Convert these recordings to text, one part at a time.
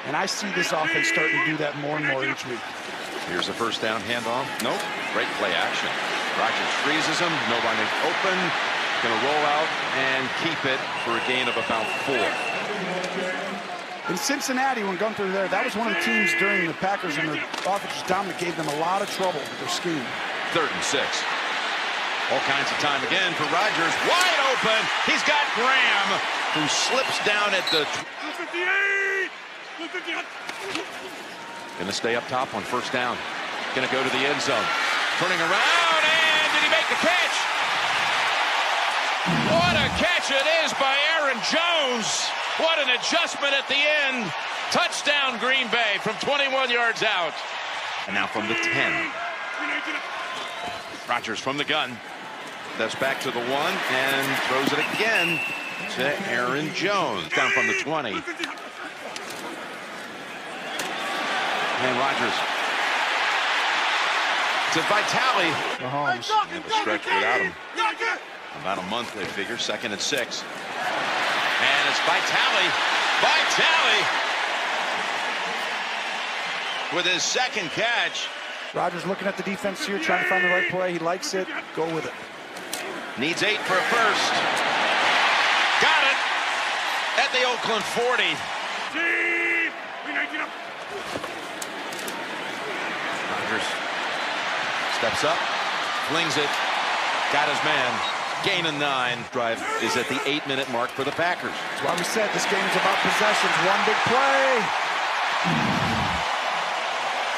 And I see this offense starting to do that more and more each week. Here's a first down handoff. Nope. Great play action. Rodgers freezes him. Nobody open. Going to roll out and keep it for a gain of about 4. In Cincinnati, when Gunther there, that was one of the teams during the Packers and the offensive dominant gave them a lot of trouble with their scheme. 3rd and 6. All kinds of time again for Rodgers. Wide open. He's got Graham, who slips down at the 58. Going to stay up top on first down. Going to go to the end zone. Turning around, and did he make the catch? What a catch it is by Aaron Jones. What an adjustment at the end. Touchdown Green Bay from 21 yards out. And now from the 10. Rodgers from the gun. That's back to the 1 and throws it again to Aaron Jones. Down from the 20. And Rodgers to Vitale. Mahomes. And a stretch without him. About a month, they figure. 2nd and 6. And it's Vitale. Vitale with his 2nd catch. Rodgers looking at the defense here, trying to find the right play. He likes it. Go with it. Needs 8 for a first. Got it at the Oakland 40. Rodgers steps up, flings it, got his man. Gain of 9. Drive is at the 8-minute mark for the Packers. That's why we said this game is about possessions. One big play.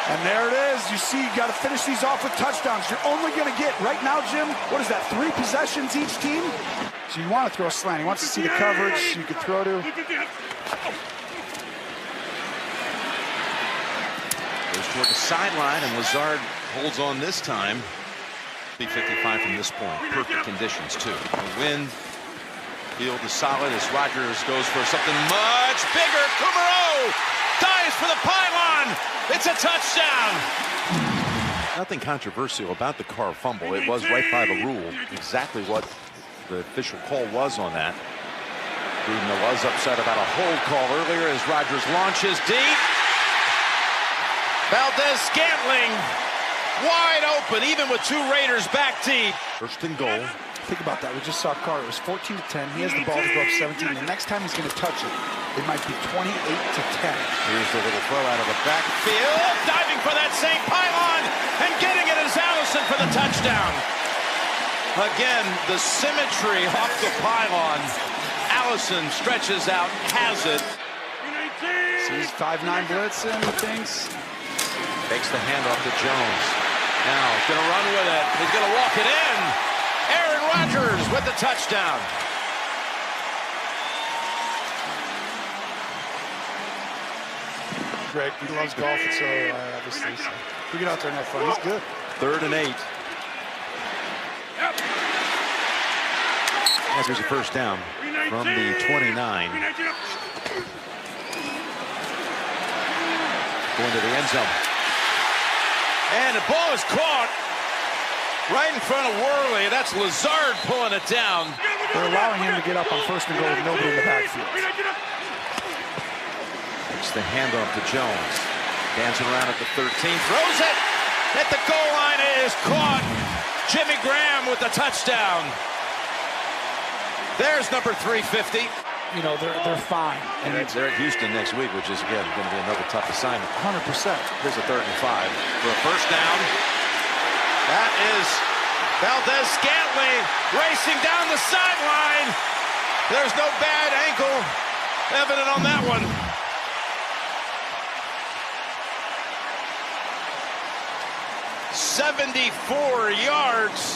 And there it is. You see, you got to finish these off with touchdowns. You're only going to get, right now, Jim, what is that, 3 possessions each team? So you want to throw a slant. He wants to see the coverage you could throw to. Goes toward the sideline, and Lazard holds on this time. 55 from this point. Perfect conditions, too. The wind, field is solid as Rodgers goes for something much bigger. Kumaro dives for the pylon. It's a touchdown. Nothing controversial about the Carr fumble. It was right by the rule. Exactly what the official call was on that. Gruden was upset about a hold call earlier as Rodgers launches deep. Valdez-Scantling wide open, even with 2 Raiders back deep. 1st and goal. Think about that. We just saw Carr. It was 14-10. He has the ball to go up 17. The next time he's going to touch it, it might be 28-10. Here's the little throw out of the backfield. Diving for that same pylon and getting it is Allison for the touchdown. Again, the symmetry off the pylon. Allison stretches out, has it. Sees 5'9" blitz and thinks. Takes the handoff to Jones. Now he's going to run with it. He's going to walk it in. Aaron Rodgers with the touchdown. Greg, he loves golf, and so obviously, so we get out there and have fun. He's good. 3rd and 8. Here's a first down from the 29. Going to the end zone. And the ball is caught right in front of Worley. That's Lazard pulling it down. They're allowing him to get up on 1st and goal with nobody in the backfield. It's the handoff to Jones. Dancing around at the 13. Throws it at the goal line. It is caught. Jimmy Graham with the touchdown. There's number 350. You know, they're fine. And they're at Houston next week, which is, again, going to be another tough assignment. 100%. Here's a 3rd and 5 for a first down. That is Valdez-Scantling racing down the sideline. There's no bad ankle evident on that one. .74 yards.